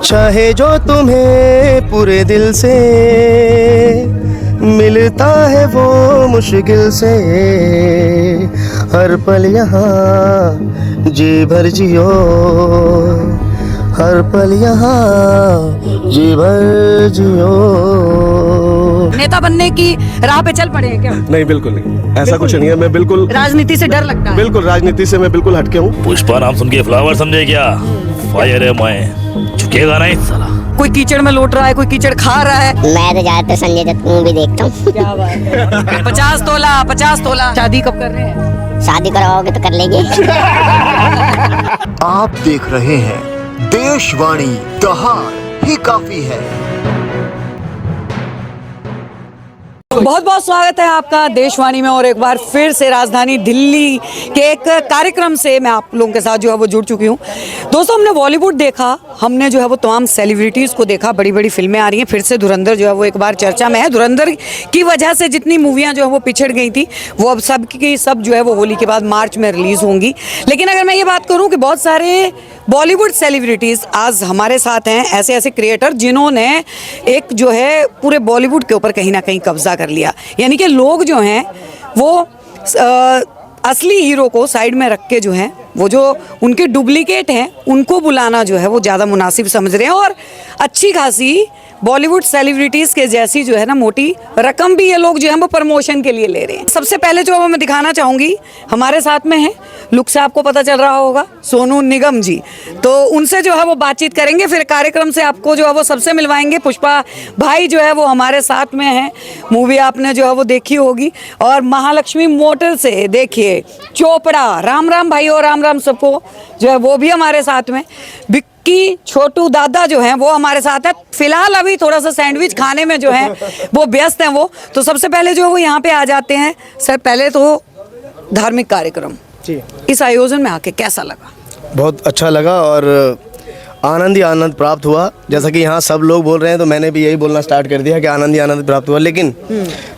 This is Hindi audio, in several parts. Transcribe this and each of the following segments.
चाहे जो तुम्हें पूरे दिल से मिलता है वो मुश्किल से, हर पल यहाँ जी भर जियो, हर पल यहाँ जी भर जियो। नेता बनने की राह पे चल पड़े हैं क्या? नहीं, बिल्कुल नहीं, ऐसा कुछ नहीं है। मैं बिल्कुल राजनीति से डर लगता है? बिल्कुल, राजनीति से मैं बिल्कुल हटके हूँ। पुष्पा नाम सुन के फ्लावर समझे क्या? फायर है, मैं झुकेगा नहीं साला। कोई कीचड़ में लौट रहा है, कोई कीचड़ खा रहा है। मैं तो ज्यादातर संजय दत्त मूवी देखता हूँ। क्या बात है। 50 तोला। शादी कब कर रहे हैं? शादी करवाओगे तो कर लेंगे। आप देख रहे हैं देशवाणी, दहाड़ ही काफी है। बहुत बहुत स्वागत है आपका देशवाणी में। और एक बार फिर से राजधानी दिल्ली के एक कार्यक्रम से मैं आप लोगों के साथ जो है वो जुड़ चुकी हूँ। दोस्तों, हमने बॉलीवुड देखा, हमने जो है वो तमाम सेलिब्रिटीज़ को देखा, बड़ी बड़ी फिल्में आ रही हैं। फिर से धुरंधर जो है वो एक बार चर्चा में है। धुरंधर की वजह से जितनी मूवियाँ जो है वो पिछड़ गई थी, वो अब सब की सब जो है वो होली के बाद मार्च में रिलीज़ होंगी। लेकिन अगर मैं ये बात करूँ कि बहुत सारे बॉलीवुड सेलिब्रिटीज़ आज हमारे साथ हैं, ऐसे ऐसे क्रिएटर जिन्होंने एक जो है पूरे बॉलीवुड के ऊपर कहीं ना कहीं कब्जा कर लिया। यानी कि लोग जो हैं वो असली हीरो को साइड में रख के जो है वो जो उनके डुप्लीकेट हैं उनको बुलाना जो है वो ज़्यादा मुनासिब समझ रहे हैं। और अच्छी खासी बॉलीवुड सेलिब्रिटीज़ के जैसी जो है ना मोटी रकम भी ये लोग जो है वो प्रमोशन के लिए ले रहे हैं। सबसे पहले जो मैं दिखाना चाहूँगी, हमारे साथ में है, लुक से आपको पता चल रहा होगा, सोनू निगम जी। तो उनसे जो है वो बातचीत करेंगे, फिर कार्यक्रम से आपको जो है वो सबसे मिलवाएंगे। पुष्पा भाई जो है वो हमारे साथ में है, मूवी आपने जो है वो देखी होगी। और महालक्ष्मी मोटर से देखिए चोपड़ा, राम राम भाई और राम राम सबको, जो है वो भी हमारे साथ में। कि छोटू दादा जो हैं वो हमारे साथ है। फिलहाल अभी थोड़ा सा सैंडविच खाने में जो है वो व्यस्त हैं वो। तो सबसे पहले जो वो यहाँ पे आ जाते हैं। सर, पहले तो धार्मिक कार्यक्रम जी, इस आयोजन में आके कैसा लगा? बहुत अच्छा लगा और आनंद ही आनंद प्राप्त हुआ। जैसा कि यहाँ सब लोग बोल रहे हैं तो मैंने भी यही बोलना स्टार्ट कर दिया कि आनंद ही आनंद प्राप्त हुआ। लेकिन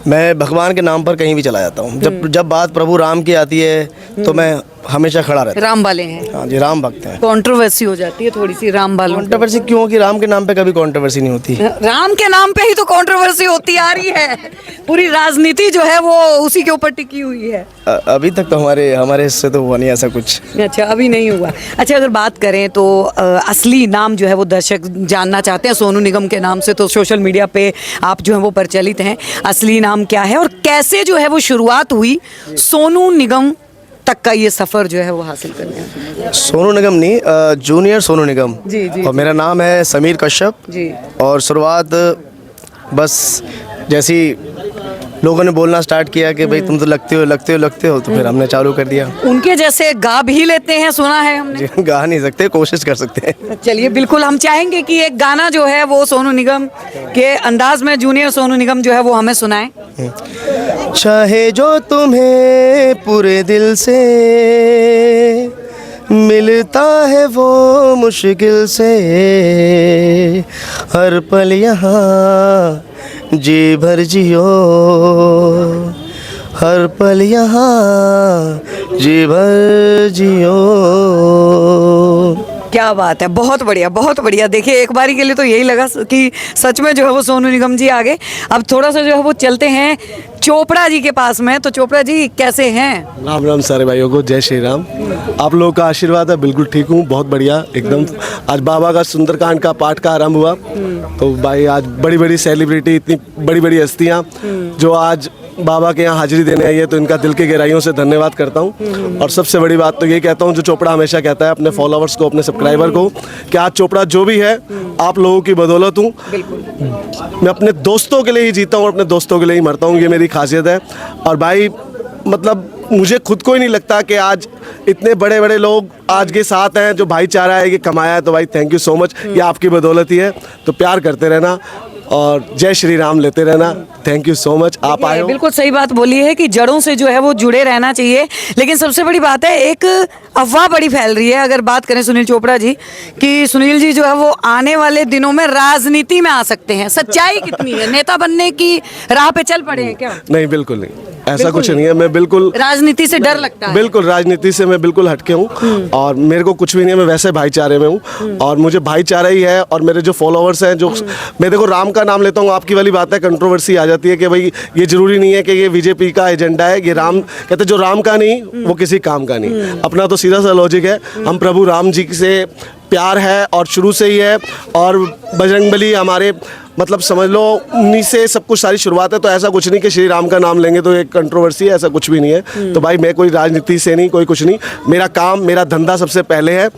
मैं भगवान के नाम पर कहीं भी चला जाता हूँ। जब बात प्रभु राम की आती है तो मैं हमेशा खड़ा रहता हूँ। राम वाले हैं? हाँ जी, राम भक्त हैं। कंट्रोवर्सी हो जाती है थोड़ी सी राम वालों। कंट्रोवर्सी क्यों? कि राम के नाम पे कभी कंट्रोवर्सी नहीं होती। राम के नाम पे ही तो कंट्रोवर्सी होती आ रही है। पूरी राजनीति जो है वो उसी के ऊपर टिकी हुई है। अभी तक तो हमारे हिस्से तो हुआ नहीं ऐसा कुछ। अच्छा, अभी नहीं हुआ। अच्छा, अगर बात करें तो असली नाम जो है वो दर्शक जानना चाहते हैं। सोनू निगम के नाम से तो सोशल मीडिया पे आप जो है वो प्रचलित हैं। असली नाम क्या है और कैसे जो है वो शुरुआत हुई सोनू निगम तक का ये सफर जो है वो हासिल करने में? सोनू निगम नहीं, जूनियर सोनू निगम। जी जी। और मेरा नाम है समीर कश्यप जी। और शुरुआत बस जैसी लोगों ने बोलना स्टार्ट किया कि भाई तुम तो लगते हो तो फिर हमने चालू कर दिया। उनके जैसे गा भी लेते हैं, सुना है हमने। जी, गा नहीं सकते, कोशिश कर सकते हैं। चलिए, बिल्कुल हम चाहेंगे कि एक गाना जो है वो सोनू निगम के अंदाज में जूनियर सोनू निगम जो है वो हमें सुनाए। चाहे जो तुम्हें पूरे दिल से मिलता है वो मुश्किल से, हर पल यहाँ जी भर जियो, हर पल यहाँ जी भर जियो। क्या बात है, बहुत बढ़िया बहुत बढ़िया। देखिए, एक बारी के लिए तो यही लगा कि सच में जो है वो सोनू निगम जी आ गए। अब थोड़ा सा जो है वो चलते हैं चोपड़ा जी के पास में। तो चोपड़ा जी कैसे हैं? राम राम सारे भाइयों को, जय श्री राम। आप लोगों का आशीर्वाद है, बिल्कुल ठीक हूँ, बहुत बढ़िया एकदम। आज बाबा का सुंदरकांड का पाठ का आरंभ हुआ। तो भाई आज बड़ी बड़ी सेलिब्रिटी, इतनी बड़ी बड़ी हस्तियाँ जो आज बाबा के यहाँ हाजिरी देने आई है, तो इनका दिल की गहराइयों से धन्यवाद करता हूँ। और सबसे बड़ी बात तो ये कहता हूँ जो चोपड़ा हमेशा कहता है अपने फॉलोअर्स को, अपने सब्सक्राइबर को, कि आज चोपड़ा जो भी है आप लोगों की बदौलत हूँ। मैं अपने दोस्तों के लिए ही जीता हूँ और अपने दोस्तों के लिए ही मरता हूँ, ये मेरी खासियत है। और भाई मतलब मुझे खुद को ही नहीं लगता कि आज इतने बड़े बड़े लोग आज के साथ हैं, जो भाईचारा है ये कमाया है। तो भाई थैंक यू सो मच, ये आपकी बदौलत ही है। तो प्यार करते रहना और जय श्री राम लेते रहना। थैंक यू सो मच, आप आए हो। बिल्कुल सही बात बोली है कि जड़ों से जो है वो जुड़े रहना चाहिए। लेकिन सबसे बड़ी बात है, एक अफवाह बड़ी फैल रही है, अगर बात करें सुनील चोपड़ा जी, कि सुनील जी जो है वो आने वाले दिनों में राजनीति में आ सकते हैं। सच्चाई कितनी है? नेता बनने की राह पे चल पड़े हैं क्या? नहीं, बिल्कुल नहीं। ऐसा कुछ नहीं है। मैं बिल्कुल राजनीति से डर लगता है? बिल्कुल, राजनीति से मैं बिल्कुल हटके हूँ और मेरे को कुछ भी नहीं है। मैं वैसे भाईचारे में हूँ और मुझे भाईचारा ही है। और मेरे जो फॉलोअर्स हैं, जो मैं देखो राम का नाम लेता हूँ, आपकी वाली बात है, कंट्रोवर्सी आ जाती है कि भाई ये जरूरी नहीं है कि ये बीजेपी का एजेंडा है। ये राम कहते जो राम का नहीं वो किसी काम का नहीं। अपना तो सीधा सा लॉजिक है, हम प्रभु राम जी से प्यार है और शुरू से ही है। और बजरंगबली हमारे मतलब समझ लो उन्हीं से सब कुछ सारी शुरुआत है। तो ऐसा कुछ नहीं कि श्री राम का नाम लेंगे तो एक कंट्रोवर्सी है, ऐसा कुछ भी नहीं है। तो भाई मैं कोई राजनीति से नहीं, कोई कुछ नहीं। मेरा काम, मेरा धंधा सबसे पहले है।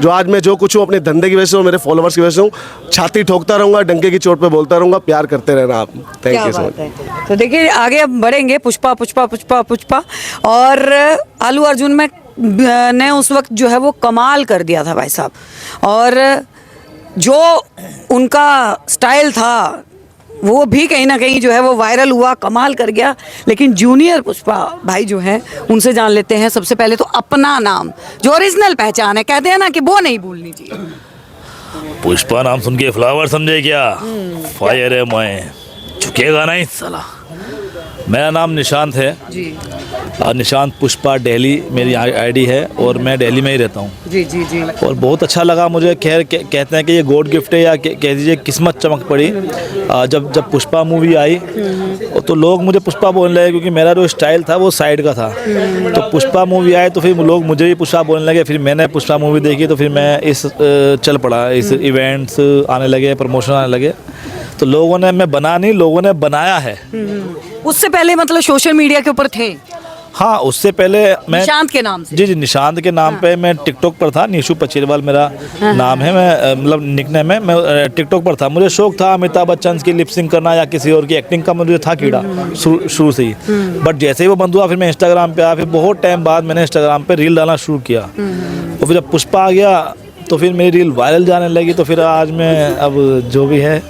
जो आज मैं जो कुछ हूँ अपने धंधे की वजह से हूँ, मेरे फॉलोअर्स की वजह से हूँ। छाती ठोकता रहूँगा, डंके की चोट पे बोलता रहूँगा। प्यार करते रहना आप। Thank you so much. तो देखिए आगे अब बढ़ेंगे। पुष्पा पुष्पा पुष्पा पुष्पा और अल्लू अर्जुन में ने उस वक्त जो है वो कमाल कर दिया था भाई साहब। और जो उनका स्टाइल था वो भी कहीं ना कहीं जो है वो वायरल हुआ, कमाल कर गया। लेकिन जूनियर पुष्पा भाई जो हैं उनसे जान लेते हैं सबसे पहले तो अपना नाम, जो ओरिजिनल पहचान है, कहते हैं ना कि वो नहीं भूलनी चाहिए। पुष्पा नाम सुन के फ्लावर समझे क्या? फायर है मैं, झुकेगा नहीं साला। मेरा नाम निशांत है जी और निशांत पुष्पा दिल्ली मेरी आईडी है और मैं दिल्ली में ही रहता हूँ। जी जी जी। और बहुत अच्छा लगा मुझे। खैर कहते हैं कि ये गॉड गिफ्ट है या कह दीजिए किस्मत चमक पड़ी। जब पुष्पा मूवी आई तो लोग मुझे पुष्पा बोलने लगे, क्योंकि मेरा जो स्टाइल था वो साइड का था। तो पुष्पा मूवी आई तो फिर लोग मुझे भी पुष्पा बोलने लगे। फिर मैंने पुष्पा मूवी देखी तो फिर मैं इस चल पड़ा, इस इवेंट्स आने लगे, प्रमोशन आने लगे। तो लोगों ने, मैं बना नहीं, लोगों ने बनाया है। उससे पहले मतलब सोशल मीडिया के ऊपर थे? हाँ, उससे पहले मैं निशांत के नाम से। जी, निशांत के नाम पे मैं टिकटॉक पर था। निशु पचीरवाल मेरा नाम है। मैं मतलब निकनेम है। मैं टिकटॉक पर था। मुझे शौक था अमिताभ बच्चन की लिपसिंग करना या किसी और की एक्टिंग का, मुझे था कीड़ा शुरू से ही। बट जैसे ही वो बंद हुआ फिर मैं इंस्टाग्राम पे आया। फिर बहुत टाइम बाद मैंने इंस्टाग्राम पे रील डालना शुरू किया। और फिर जब पुष्पा आ गया तो फिर मेरी रील वायरल जाने लगी। तो फिर आज मैं अब जो भी है।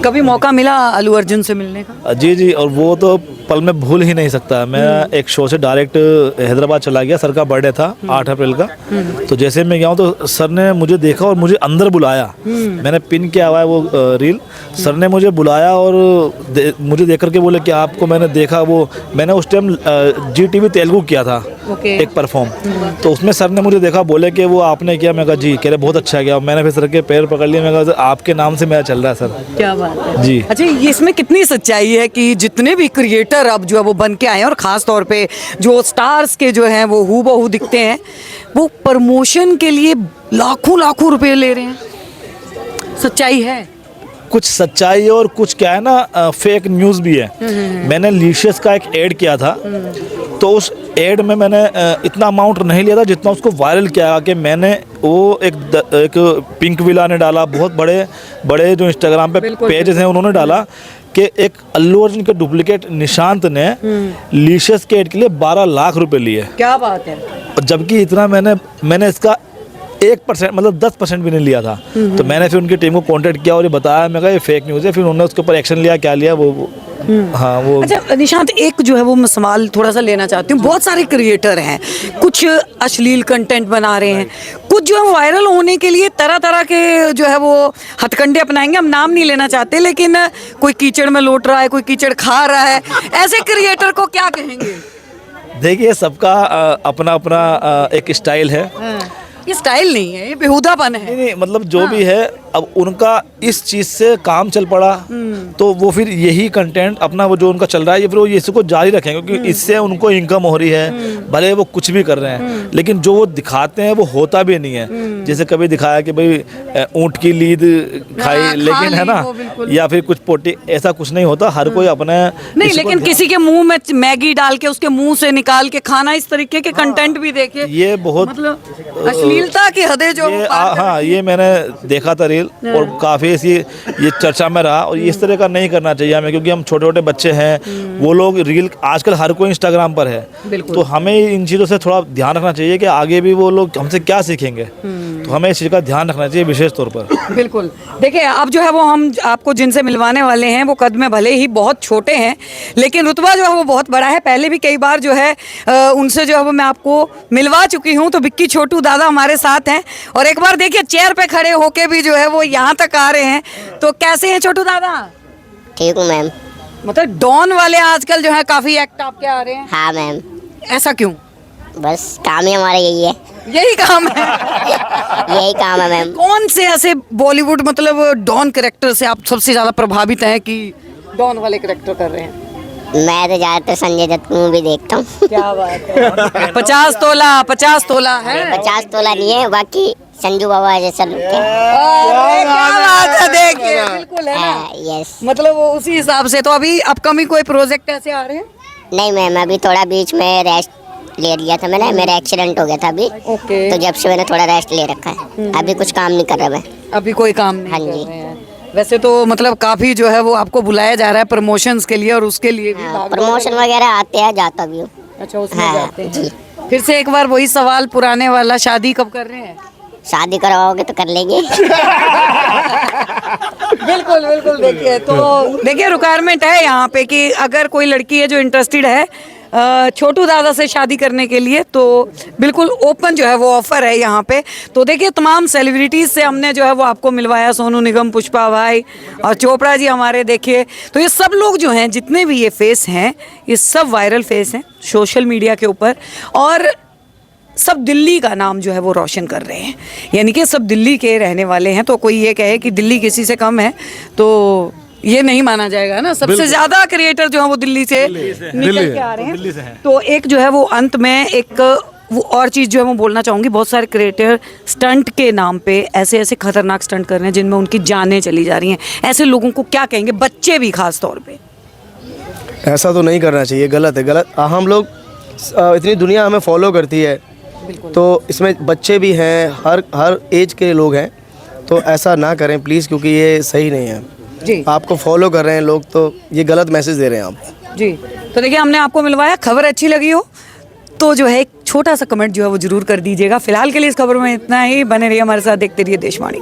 कभी मौका मिला अल्लू अर्जुन से मिलने का? जी, और वो तो पल में भूल ही नहीं सकता। मैं एक शो से डायरेक्ट हैदराबाद चला गया। सर का बर्थडे था 8 अप्रैल का। तो जैसे मैं गया हूँ तो सर ने मुझे देखा और मुझे अंदर बुलाया। मैंने पिन किया हुआ है वो रील। सर ने मुझे बुलाया और मुझे देख करके बोले कि आपको मैंने देखा। वो मैंने उस टाइम GTV तेलुगु किया था एक परफॉर्म। तो उसमें सर ने मुझे देखा, बोले कि वो आपने किया। मैं कहा जी। कह रहे बहुत अच्छा गया। मैंने फिर सर के पैर पकड़ लिए। मैं कहा आपके नाम से मेरा चल रहा है सर। क्या बात है जी। अच्छा, ये इसमें कितनी सच्चाई है कि जितने भी क्रिएटर अब जो है वो बन के आए हैं और खास तौर पे जो स्टार्स के जो हैं वो हूबहू दिखते हैं, वो प्रमोशन के लिए लाखों लाखों रुपए ले रहे हैं? सच्चाई है? कुछ सच्चाई और कुछ क्या है ना, फेक न्यूज़ भी है। मैंने लीशियस का एक ऐड किया था। तो उस ऐड में मैंने इतना अमाउंट नहीं लिया था जितना उसको वायरल किया। कि मैंने वो एक पिंक विला ने डाला, बहुत बड़े बड़े जो इंस्टाग्राम पे पेजेस हैं उन्होंने डाला कि एक अल्लू अर्जुन के डुप्लीकेट निशांत ने लीशियस के ऐड के लिए 12 लाख रुपए लिए। क्या बात है। जबकि इतना मैंने इसका 1% मतलब 10% भी नहीं लिया था। तो मैंने फिर उनकी टीम को कांटेक्ट किया और ये बताया। मैं कहा ये फेक न्यूज़ है। फिर उन्होंने उसके ऊपर एक्शन लिया। क्या लिया वो हाँ वो। अच्छा निशांत, एक जो है वो मैं सवाल थोड़ा सा लेना चाहती हूँ। बहुत सारे क्रिएटर हैं, कुछ अश्लील कंटेंट बना रहे हैं, कुछ जो है वायरल होने के लिए तरह तरह के जो है वो हथकंडे अपनाएंगे। हम नाम नहीं लेना चाहते, लेकिन कोई कीचड़ में लौट रहा है, कोई कीचड़ खा रहा है। ऐसे क्रिएटर को क्या कहेंगे? देखिए, सबका अपना अपना एक स्टाइल है। ये स्टाइल नहीं है, ये बेहुदापन है। नहीं, मतलब जो भी है, अब उनका इस चीज़ से काम चल पड़ा तो वो फिर यही कंटेंट अपना वो जो उनका चल रहा है ये फिर वो इसको जारी रखेंगे, क्योंकि इससे उनको इनकम हो रही है। भले वो कुछ भी कर रहे हैं, लेकिन जो वो दिखाते हैं वो होता भी नहीं है। जैसे कभी दिखाया कि भाई ऊँट की लीद खाई, लेकिन है ना, या फिर कुछ पोटी, ऐसा कुछ नहीं होता। हर कोई अपने नहीं, लेकिन किसी के मुंह में मैगी डाल के उसके मुंह से निकाल के खाना, इस तरीके के कंटेंट भी देखे। ये बहुत मतलब अश्लीलता की हदें जो हाँ, ये मैंने देखा था रील और काफ़ी ऐसी ये चर्चा में रहा। और इस तरह का नहीं करना चाहिए हमें, क्योंकि हम छोटे छोटे बच्चे हैं। वो लोग रील आजकल हर कोई इंस्टाग्राम पर है, तो हमें इन चीज़ों से थोड़ा ध्यान रखना चाहिए कि आगे भी वो लोग हमसे क्या सीखेंगे। तो हमें इस चीज़ का ध्यान रखना चाहिए विशेष तौर पर। बिल्कुल। देखिए, अब जो है वो हम आपको जिनसे मिलवाने वाले हैं वो कद में भले ही बहुत छोटे हैं, लेकिन रुतबा जो है वो बहुत बड़ा है। पहले भी कई बार जो है उनसे जो है वो मैं आपको मिलवा चुकी हूँ। तो बिक्की छोटू दादा हमारे साथ हैं और एक बार देखिए चेयर पे खड़े होके भी जो है वो यहाँ तक आ रहे हैं। तो कैसे हैं छोटू दादा? ठीक हूँ मैम। मतलब डॉन वाले आजकल जो है काफी एक्ट आपके आ रहे हैं, हाँ मैम, ऐसा क्यों? बस काम ही हमारा यही है। यही काम है। यही काम है मैम। कौन से ऐसे बॉलीवुड मतलब डॉन कैरेक्टर से आप सबसे ज्यादा प्रभावित हैं कि डॉन वाले कैरेक्टर कर रहे हैं? मैं तो ज्यादातर संजय दत्त की मूवी देखता हूँ। क्या बात है। 50 तोला है। 50 तोला नहीं है, बाकी संजू बाबा जैसा लुक है। अरे क्या बात है, देखिए बिल्कुल है ना। यस। मतलब वो उसी हिसाब से। तो अभी अपकमिंग कोई प्रोजेक्ट ऐसे आ रहे हैं? नहीं मैम, अभी थोड़ा बीच में रेस्ट ले लिया था मैंने, मेरा एक्सीडेंट हो गया था अभी। ओके। तो जब से मैंने थोड़ा रेस्ट ले रखा है, अभी कुछ काम नहीं कर रहा मैं। अभी कोई काम नहीं हाँ कर जी। रहे हैं। वैसे तो मतलब काफी जो है वो आपको बुलाया जा रहा है प्रमोशंस के लिए, और उसके लिए भी भाग दौड़ प्रमोशन वगैरह आते हैं, जाता भी हूँ। अच्छा, उसमें हाँ, जाते हैं। जी। फिर से एक बार वही सवाल पुराने वाला, शादी कब कर रहे हैं? शादी करवाओगे तो कर लेंगे। बिल्कुल बिल्कुल। देखिए रिक्वायरमेंट है यहाँ पे कि अगर कोई लड़की है जो इंटरेस्टेड है छोटू दादा से शादी करने के लिए, तो बिल्कुल ओपन जो है वो ऑफर है यहाँ पे। तो देखिए तमाम सेलिब्रिटीज से हमने जो है वो आपको मिलवाया, सोनू निगम, पुष्पा भाई और चोपड़ा जी हमारे। देखिए तो ये सब लोग जो हैं, जितने भी ये फेस हैं, ये सब वायरल फेस हैं सोशल मीडिया के ऊपर, और सब दिल्ली का नाम जो है वो रोशन कर रहे हैं। यानी कि सब दिल्ली के रहने वाले हैं। तो कोई ये कहे कि दिल्ली किसी से कम है तो ये नहीं माना जाएगा ना। सबसे ज्यादा क्रिएटर जो है वो दिल्ली से निकल के आ रहे हैं। तो एक जो है वो अंत में एक वो और चीज़ जो है मैं बोलना चाहूँगी, बहुत सारे क्रिएटर स्टंट के नाम पे ऐसे ऐसे खतरनाक स्टंट कर रहे हैं जिनमें उनकी जानें चली जा रही हैं। ऐसे लोगों को क्या कहेंगे, बच्चे भी खास तौर पे? ऐसा तो नहीं करना चाहिए, गलत है, गलत। हम लोग इतनी दुनिया हमें फॉलो करती है, तो इसमें बच्चे भी हैं, हर एज के लोग हैं, तो ऐसा ना करें प्लीज़, क्योंकि ये सही नहीं है जी। आपको फॉलो कर रहे हैं लोग, तो ये गलत मैसेज दे रहे हैं आप जी। तो देखिए हमने आपको मिलवाया, खबर अच्छी लगी हो तो जो है एक छोटा सा कमेंट जो है वो जरूर कर दीजिएगा। फिलहाल के लिए इस खबर में इतना ही। बने रहिए हमारे साथ, देखते रहिए देशवाणी।